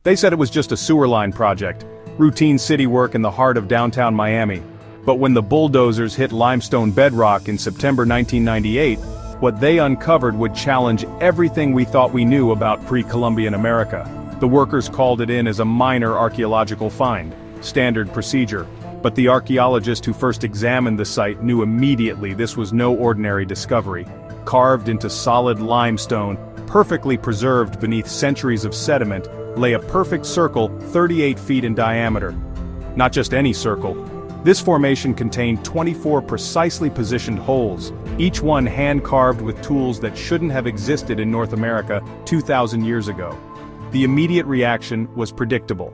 They said it was just a sewer line project, routine city work in the heart of downtown Miami. But when the bulldozers hit limestone bedrock in September 1998, what they uncovered would challenge everything we thought we knew about pre-Columbian America. The workers called it in as a minor archaeological find, standard procedure. But the archaeologist who first examined the site knew immediately this was no ordinary discovery. Carved into solid limestone, perfectly preserved beneath centuries of sediment, lay a perfect circle 38 feet in diameter. Not just any circle. This formation contained 24 precisely positioned holes, each one hand-carved with tools that shouldn't have existed in North America 2,000 years ago. The immediate reaction was predictable.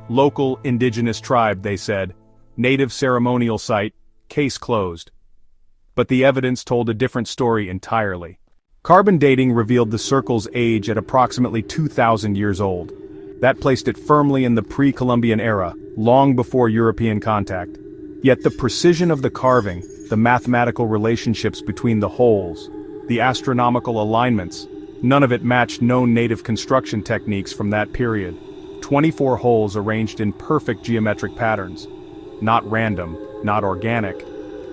Local indigenous tribe, they said. Native ceremonial site, case closed. But the evidence told a different story entirely. Carbon dating revealed the circle's age at approximately 2,000 years old. That placed it firmly in the pre-Columbian era, long before European contact. Yet the precision of the carving, the mathematical relationships between the holes, the astronomical alignments, none of it matched known native construction techniques from that period. 24 holes arranged in perfect geometric patterns. Not random, not organic.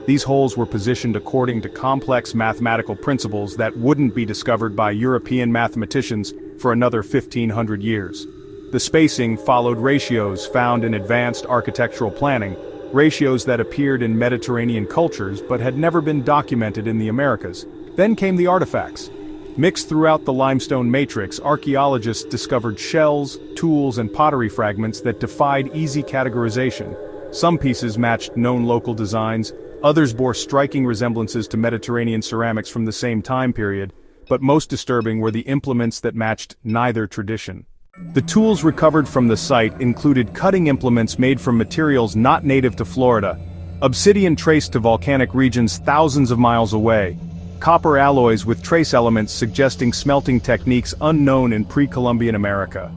These holes were positioned according to complex mathematical principles that wouldn't be discovered by European mathematicians for another 1,500 years. The spacing followed ratios found in advanced architectural planning, ratios that appeared in Mediterranean cultures but had never been documented in the Americas. Then came the artifacts. Mixed throughout the limestone matrix, archaeologists discovered shells, tools, and pottery fragments that defied easy categorization. Some pieces matched known local designs, others bore striking resemblances to Mediterranean ceramics from the same time period, but most disturbing were the implements that matched neither tradition. The tools recovered from the site included cutting implements made from materials not native to Florida, obsidian traced to volcanic regions thousands of miles away, copper alloys with trace elements suggesting smelting techniques unknown in pre-Columbian America.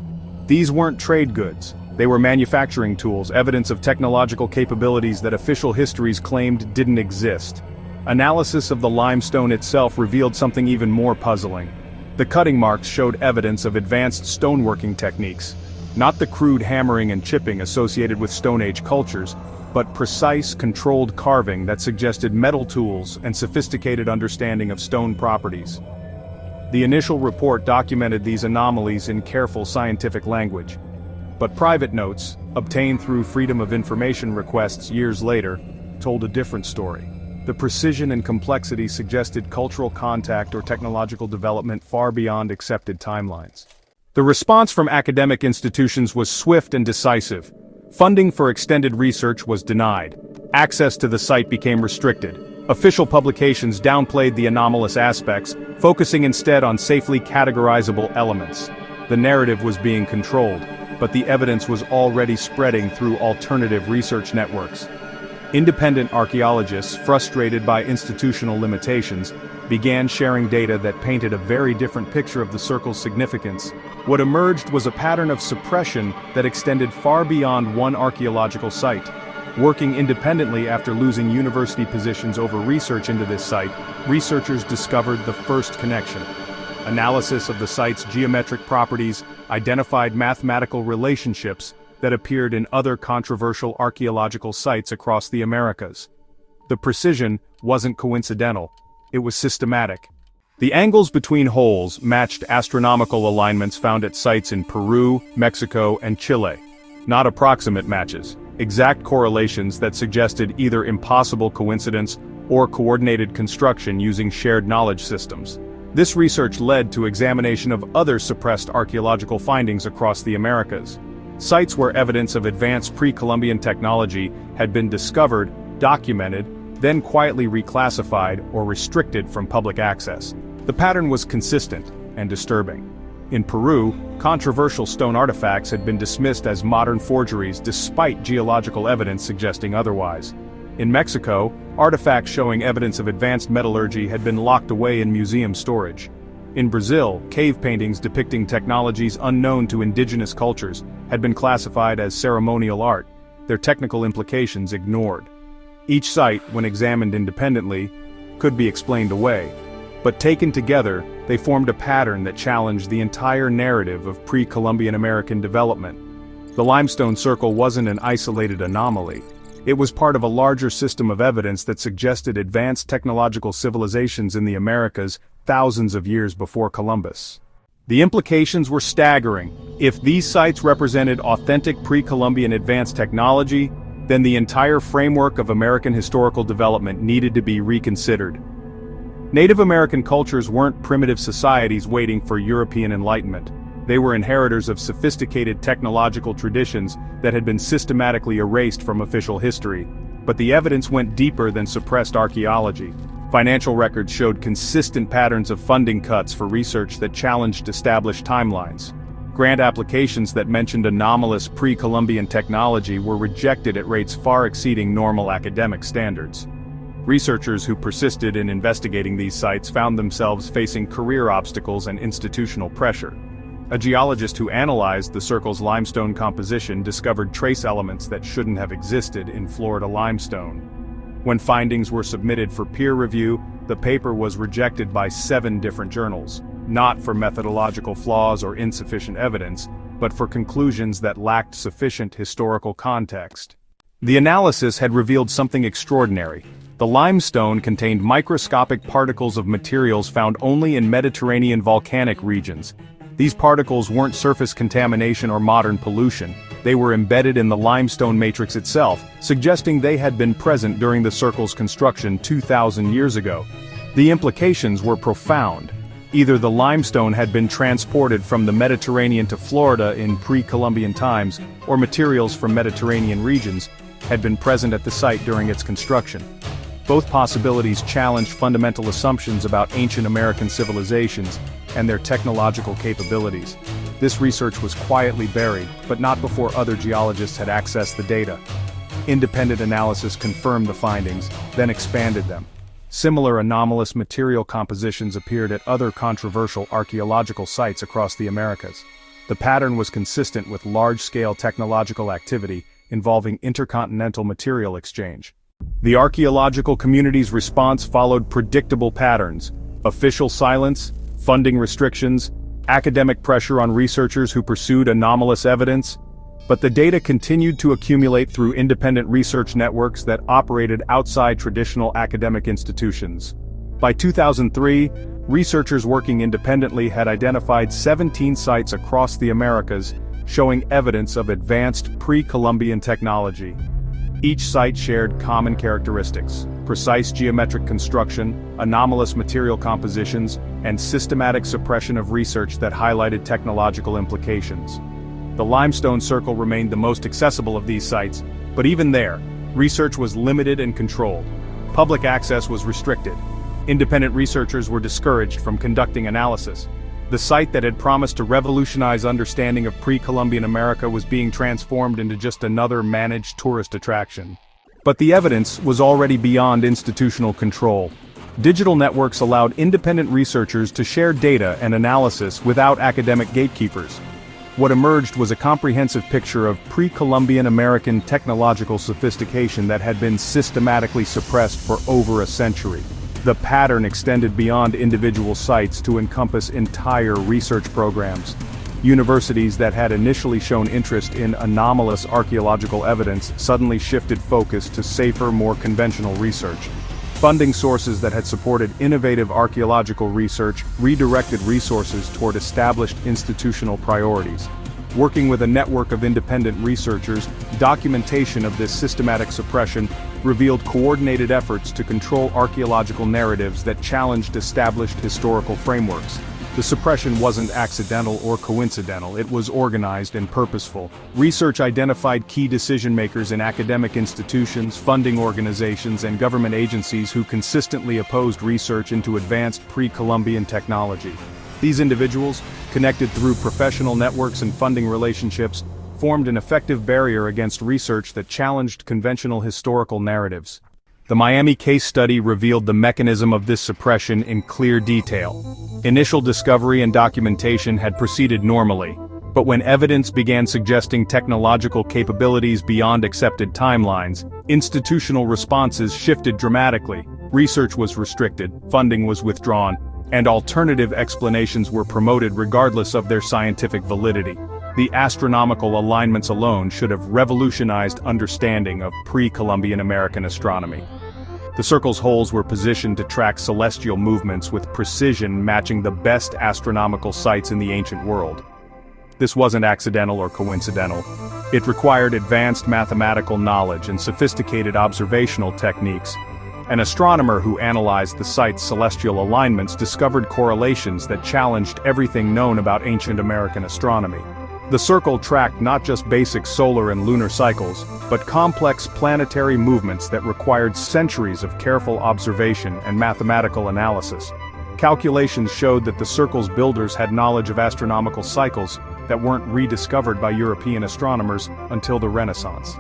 These weren't trade goods, they were manufacturing tools, evidence of technological capabilities that official histories claimed didn't exist. Analysis of the limestone itself revealed something even more puzzling. The cutting marks showed evidence of advanced stoneworking techniques, not the crude hammering and chipping associated with Stone Age cultures, but precise, controlled carving that suggested metal tools and sophisticated understanding of stone properties. The initial report documented these anomalies in careful scientific language. But private notes, obtained through Freedom of Information requests years later, told a different story. The precision and complexity suggested cultural contact or technological development far beyond accepted timelines. The response from academic institutions was swift and decisive. Funding for extended research was denied. Access to the site became restricted. Official publications downplayed the anomalous aspects, focusing instead on safely categorizable elements. The narrative was being controlled, but the evidence was already spreading through alternative research networks. Independent archaeologists, frustrated by institutional limitations, began sharing data that painted a very different picture of the circle's significance. What emerged was a pattern of suppression that extended far beyond one archaeological site. Working independently after losing university positions over research into this site, researchers discovered the first connection. Analysis of the site's geometric properties identified mathematical relationships that appeared in other controversial archaeological sites across the Americas. The precision wasn't coincidental, it was systematic. The angles between holes matched astronomical alignments found at sites in Peru, Mexico, and Chile. Not approximate matches, exact correlations that suggested either impossible coincidence or coordinated construction using shared knowledge systems. This research led to examination of other suppressed archaeological findings across the Americas. Sites where evidence of advanced pre-Columbian technology had been discovered, documented, then quietly reclassified or restricted from public access. The pattern was consistent and disturbing. In Peru, controversial stone artifacts had been dismissed as modern forgeries despite geological evidence suggesting otherwise. In Mexico, artifacts showing evidence of advanced metallurgy had been locked away in museum storage. In Brazil, cave paintings depicting technologies unknown to indigenous cultures had been classified as ceremonial art, their technical implications ignored. Each site, when examined independently, could be explained away. But taken together, they formed a pattern that challenged the entire narrative of pre-Columbian American development. The limestone circle wasn't an isolated anomaly. It was part of a larger system of evidence that suggested advanced technological civilizations in the Americas thousands of years before Columbus. The implications were staggering. If these sites represented authentic pre-Columbian advanced technology, then the entire framework of American historical development needed to be reconsidered. Native American cultures weren't primitive societies waiting for European enlightenment. They were inheritors of sophisticated technological traditions that had been systematically erased from official history. But the evidence went deeper than suppressed archaeology. Financial records showed consistent patterns of funding cuts for research that challenged established timelines. Grant applications that mentioned anomalous pre-Columbian technology were rejected at rates far exceeding normal academic standards. Researchers who persisted in investigating these sites found themselves facing career obstacles and institutional pressure. A geologist who analyzed the circle's limestone composition discovered trace elements that shouldn't have existed in Florida limestone. When findings were submitted for peer review, the paper was rejected by 7 different journals, not for methodological flaws or insufficient evidence, but for conclusions that lacked sufficient historical context. The analysis had revealed something extraordinary. The limestone contained microscopic particles of materials found only in Mediterranean volcanic regions. These particles weren't surface contamination or modern pollution. They were embedded in the limestone matrix itself, suggesting they had been present during the circle's construction 2,000 years ago. The implications were profound. Either the limestone had been transported from the Mediterranean to Florida in pre-Columbian times, or materials from Mediterranean regions had been present at the site during its construction. Both possibilities challenged fundamental assumptions about ancient American civilizations and their technological capabilities. This research was quietly buried, but not before other geologists had accessed the data. Independent analysis confirmed the findings, then expanded them. Similar anomalous material compositions appeared at other controversial archaeological sites across the Americas. The pattern was consistent with large-scale technological activity involving intercontinental material exchange. The archaeological community's response followed predictable patterns: official silence, funding restrictions, academic pressure on researchers who pursued anomalous evidence. But the data continued to accumulate through independent research networks that operated outside traditional academic institutions. By 2003, researchers working independently had identified 17 sites across the Americas, showing evidence of advanced pre-Columbian technology. Each site shared common characteristics: precise geometric construction, anomalous material compositions, and systematic suppression of research that highlighted technological implications. The limestone circle remained the most accessible of these sites, but even there, research was limited and controlled. Public access was restricted. Independent researchers were discouraged from conducting analysis. The site that had promised to revolutionize understanding of pre-Columbian America was being transformed into just another managed tourist attraction. But the evidence was already beyond institutional control. Digital networks allowed independent researchers to share data and analysis without academic gatekeepers. What emerged was a comprehensive picture of pre-Columbian American technological sophistication that had been systematically suppressed for over a century. The pattern extended beyond individual sites to encompass entire research programs. Universities that had initially shown interest in anomalous archaeological evidence suddenly shifted focus to safer, more conventional research. Funding sources that had supported innovative archaeological research redirected resources toward established institutional priorities. Working with a network of independent researchers, documentation of this systematic suppression revealed coordinated efforts to control archaeological narratives that challenged established historical frameworks. The suppression wasn't accidental or coincidental, it was organized and purposeful. Research identified key decision-makers in academic institutions, funding organizations, and government agencies who consistently opposed research into advanced pre-Columbian technology. These individuals, connected through professional networks and funding relationships, formed an effective barrier against research that challenged conventional historical narratives. The Miami case study revealed the mechanism of this suppression in clear detail. Initial discovery and documentation had proceeded normally, but when evidence began suggesting technological capabilities beyond accepted timelines, institutional responses shifted dramatically. Research was restricted, funding was withdrawn, and alternative explanations were promoted regardless of their scientific validity. The astronomical alignments alone should have revolutionized understanding of pre-Columbian American astronomy. The circle's holes were positioned to track celestial movements with precision, matching the best astronomical sites in the ancient world. This wasn't accidental or coincidental. It required advanced mathematical knowledge and sophisticated observational techniques. An astronomer who analyzed the site's celestial alignments discovered correlations that challenged everything known about ancient American astronomy. The circle tracked not just basic solar and lunar cycles, but complex planetary movements that required centuries of careful observation and mathematical analysis. Calculations showed that the circle's builders had knowledge of astronomical cycles that weren't rediscovered by European astronomers until the Renaissance.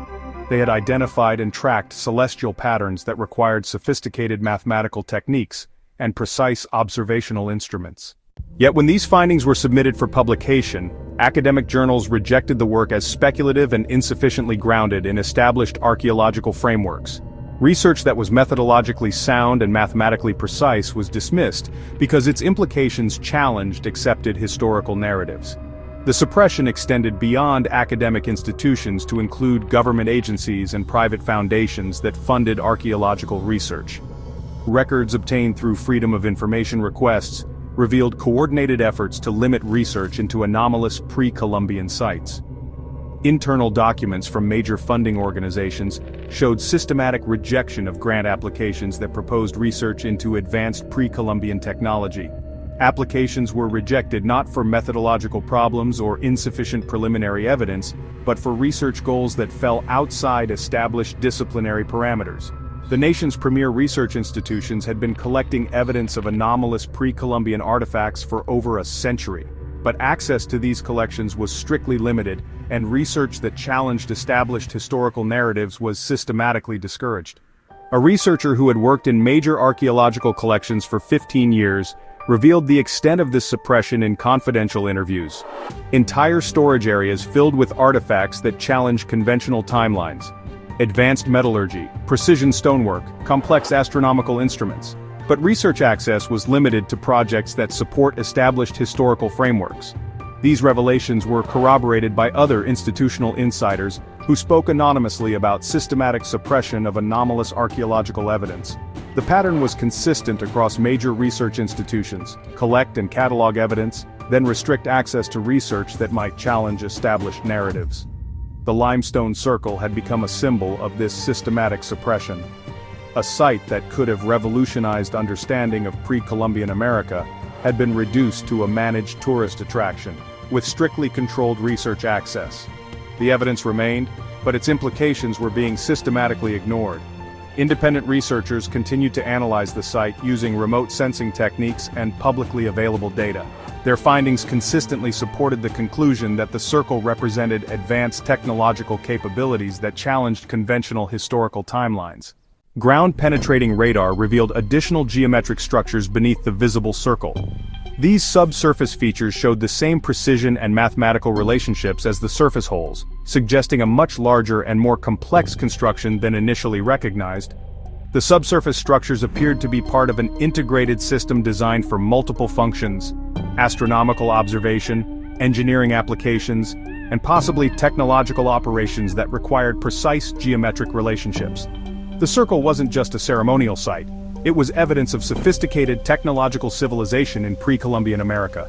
They had identified and tracked celestial patterns that required sophisticated mathematical techniques and precise observational instruments. Yet when these findings were submitted for publication, academic journals rejected the work as speculative and insufficiently grounded in established archaeological frameworks. Research that was methodologically sound and mathematically precise was dismissed because its implications challenged accepted historical narratives. The suppression extended beyond academic institutions to include government agencies and private foundations that funded archaeological research. Records obtained through Freedom of Information requests revealed coordinated efforts to limit research into anomalous pre-Columbian sites. Internal documents from major funding organizations showed systematic rejection of grant applications that proposed research into advanced pre-Columbian technology. Applications were rejected not for methodological problems or insufficient preliminary evidence, but for research goals that fell outside established disciplinary parameters. The nation's premier research institutions had been collecting evidence of anomalous pre-Columbian artifacts for over a century, but access to these collections was strictly limited, and research that challenged established historical narratives was systematically discouraged. A researcher who had worked in major archaeological collections for 15 years revealed the extent of this suppression in confidential interviews. Entire storage areas filled with artifacts that challenged conventional timelines. Advanced metallurgy, precision stonework, complex astronomical instruments. But research access was limited to projects that support established historical frameworks. These revelations were corroborated by other institutional insiders who spoke anonymously about systematic suppression of anomalous archaeological evidence. The pattern was consistent across major research institutions: collect and catalog evidence, then restrict access to research that might challenge established narratives. The limestone circle had become a symbol of this systematic suppression. A site that could have revolutionized understanding of pre-Columbian America had been reduced to a managed tourist attraction, with strictly controlled research access. The evidence remained, but its implications were being systematically ignored. Independent researchers continued to analyze the site using remote sensing techniques and publicly available data. Their findings consistently supported the conclusion that the circle represented advanced technological capabilities that challenged conventional historical timelines. Ground-penetrating radar revealed additional geometric structures beneath the visible circle. These subsurface features showed the same precision and mathematical relationships as the surface holes, suggesting a much larger and more complex construction than initially recognized. The subsurface structures appeared to be part of an integrated system designed for multiple functions: astronomical observation, engineering applications, and possibly technological operations that required precise geometric relationships. The circle wasn't just a ceremonial site, it was evidence of sophisticated technological civilization in pre-Columbian America.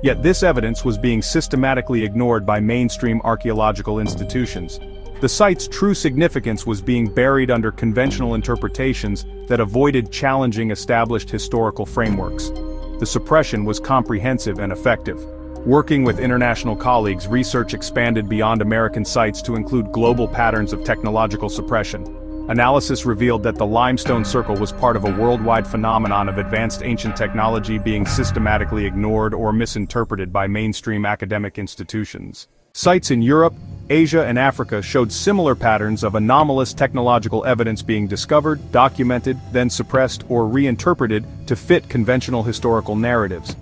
Yet this evidence was being systematically ignored by mainstream archaeological institutions. The site's true significance was being buried under conventional interpretations that avoided challenging established historical frameworks. The suppression was comprehensive and effective. Working with international colleagues, research expanded beyond American sites to include global patterns of technological suppression. Analysis revealed that the limestone circle was part of a worldwide phenomenon of advanced ancient technology being systematically ignored or misinterpreted by mainstream academic institutions. Sites in Europe, Asia, and Africa showed similar patterns of anomalous technological evidence being discovered, documented, then suppressed or reinterpreted to fit conventional historical narratives.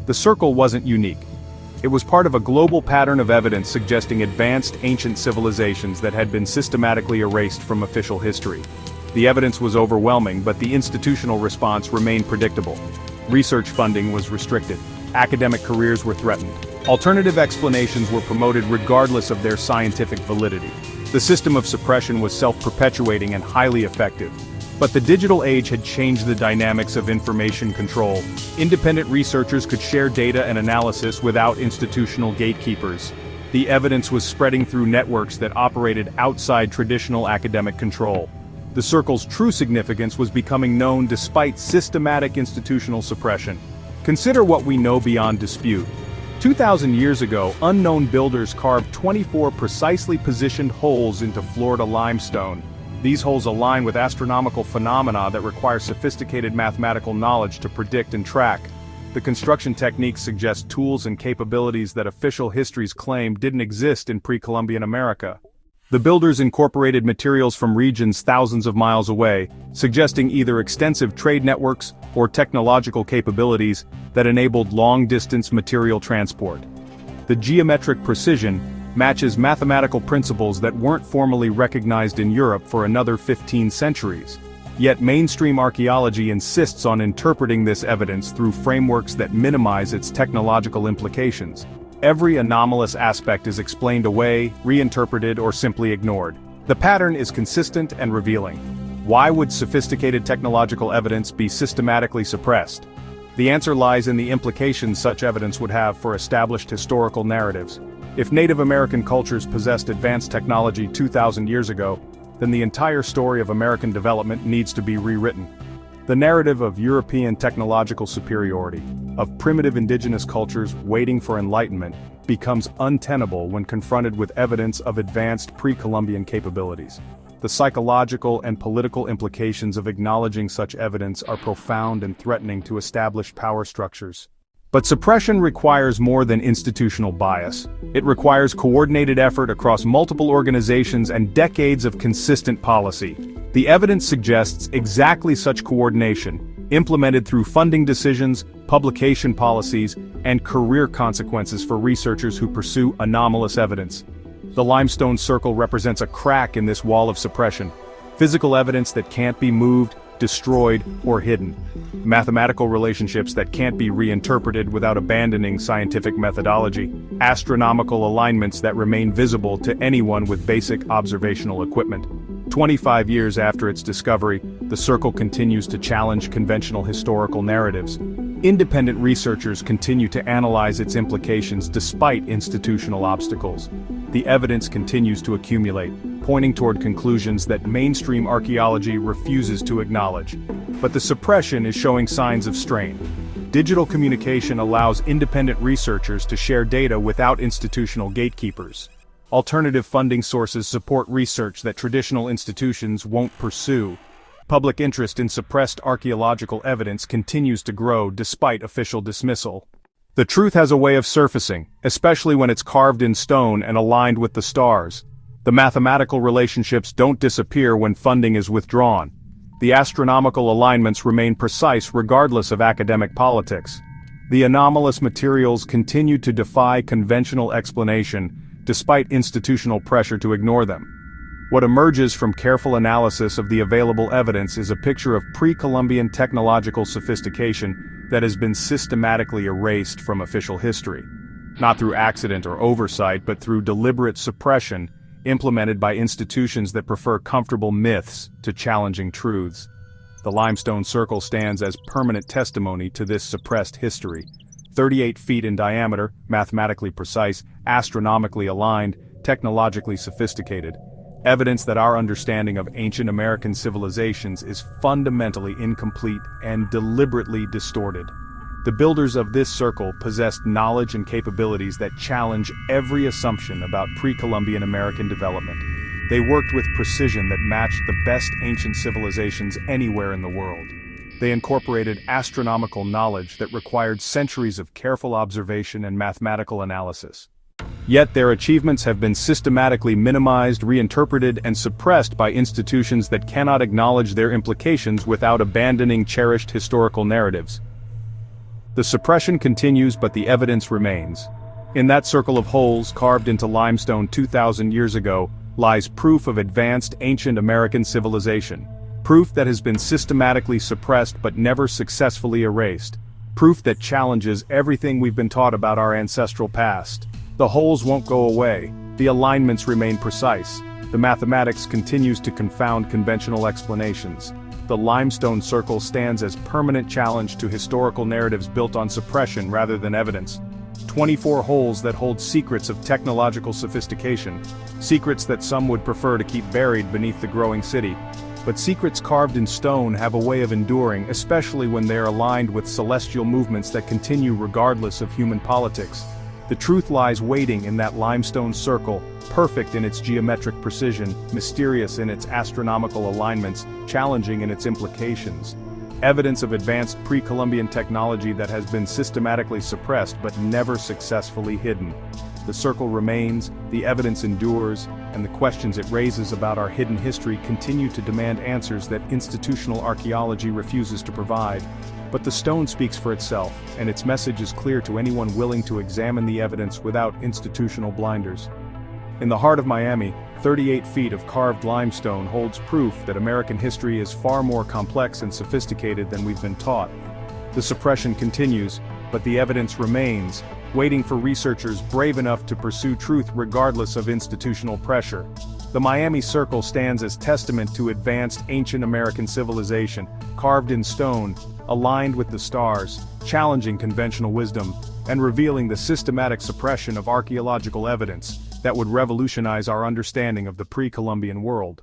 The circle wasn't unique. It was part of a global pattern of evidence suggesting advanced ancient civilizations that had been systematically erased from official history. The evidence was overwhelming, but the institutional response remained predictable. research funding was restricted. Academic careers were threatened. Alternative explanations were promoted regardless of their scientific validity. The system of suppression was self-perpetuating and highly effective. But the digital age had changed the dynamics of information control. Independent researchers could share data and analysis without institutional gatekeepers. The evidence was spreading through networks that operated outside traditional academic control. The circle's true significance was becoming known despite systematic institutional suppression. Consider what we know beyond dispute. 2,000 years ago, unknown builders carved 24 precisely positioned holes into Florida limestone. These holes align with astronomical phenomena that require sophisticated mathematical knowledge to predict and track. The construction techniques suggest tools and capabilities that official histories claim didn't exist in pre-Columbian America. The builders incorporated materials from regions thousands of miles away, suggesting either extensive trade networks or technological capabilities that enabled long-distance material transport. The geometric precision matches mathematical principles that weren't formally recognized in Europe for another 15 centuries. Yet mainstream archaeology insists on interpreting this evidence through frameworks that minimize its technological implications. Every anomalous aspect is explained away, reinterpreted, or simply ignored. The pattern is consistent and revealing. Why would sophisticated technological evidence be systematically suppressed? The answer lies in the implications such evidence would have for established historical narratives. If Native American cultures possessed advanced technology 2,000 years ago, then the entire story of American development needs to be rewritten. The narrative of European technological superiority, of primitive indigenous cultures waiting for enlightenment, becomes untenable when confronted with evidence of advanced pre-Columbian capabilities. The psychological and political implications of acknowledging such evidence are profound and threatening to established power structures. But suppression requires more than institutional bias. It requires coordinated effort across multiple organizations and decades of consistent policy. The evidence suggests exactly such coordination, implemented through funding decisions, publication policies, and career consequences for researchers who pursue anomalous evidence. The limestone circle represents a crack in this wall of suppression. Physical evidence that can't be moved, destroyed, or hidden. Mathematical relationships that can't be reinterpreted without abandoning scientific methodology. Astronomical alignments that remain visible to anyone with basic observational equipment. 25 years after its discovery, the circle continues to challenge conventional historical narratives. Independent researchers continue to analyze its implications despite institutional obstacles. The evidence continues to accumulate, pointing toward conclusions that mainstream archaeology refuses to acknowledge. But the suppression is showing signs of strain. Digital communication allows independent researchers to share data without institutional gatekeepers. Alternative funding sources support research that traditional institutions won't pursue. Public interest in suppressed archaeological evidence continues to grow despite official dismissal. The truth has a way of surfacing, especially when it's carved in stone and aligned with the stars. The mathematical relationships don't disappear when funding is withdrawn. The astronomical alignments remain precise regardless of academic politics. The anomalous materials continue to defy conventional explanation, despite institutional pressure to ignore them. What emerges from careful analysis of the available evidence is a picture of pre-Columbian technological sophistication that has been systematically erased from official history. Not through accident or oversight, but through deliberate suppression, implemented by institutions that prefer comfortable myths to challenging truths. The limestone circle stands as permanent testimony to this suppressed history. 38 feet in diameter, mathematically precise, astronomically aligned, technologically sophisticated. Evidence that our understanding of ancient American civilizations is fundamentally incomplete and deliberately distorted. The builders of this circle possessed knowledge and capabilities that challenge every assumption about pre-Columbian American development. They worked with precision that matched the best ancient civilizations anywhere in the world. They incorporated astronomical knowledge that required centuries of careful observation and mathematical analysis. Yet their achievements have been systematically minimized, reinterpreted, and suppressed by institutions that cannot acknowledge their implications without abandoning cherished historical narratives. The suppression continues, but the evidence remains. In that circle of holes carved into limestone 2,000 years ago lies proof of advanced ancient American civilization. Proof that has been systematically suppressed but never successfully erased. Proof that challenges everything we've been taught about our ancestral past. The holes won't go away, the alignments remain precise, the mathematics continues to confound conventional explanations. The limestone circle stands as permanent challenge to historical narratives built on suppression rather than evidence. 24 holes that hold secrets of technological sophistication, secrets that some would prefer to keep buried beneath the growing city. But secrets carved in stone have a way of enduring, especially when they are aligned with celestial movements that continue regardless of human politics. The truth lies waiting in that limestone circle, perfect in its geometric precision, mysterious in its astronomical alignments, challenging in its implications. Evidence of advanced pre-Columbian technology that has been systematically suppressed but never successfully hidden. The circle remains, the evidence endures, and the questions it raises about our hidden history continue to demand answers that institutional archaeology refuses to provide. But the stone speaks for itself, and its message is clear to anyone willing to examine the evidence without institutional blinders. In the heart of Miami, 38 feet of carved limestone holds proof that American history is far more complex and sophisticated than we've been taught. The suppression continues, but the evidence remains, waiting for researchers brave enough to pursue truth regardless of institutional pressure. The Miami Circle stands as testament to advanced ancient American civilization, carved in stone, aligned with the stars, challenging conventional wisdom, and revealing the systematic suppression of archaeological evidence that would revolutionize our understanding of the pre-Columbian world.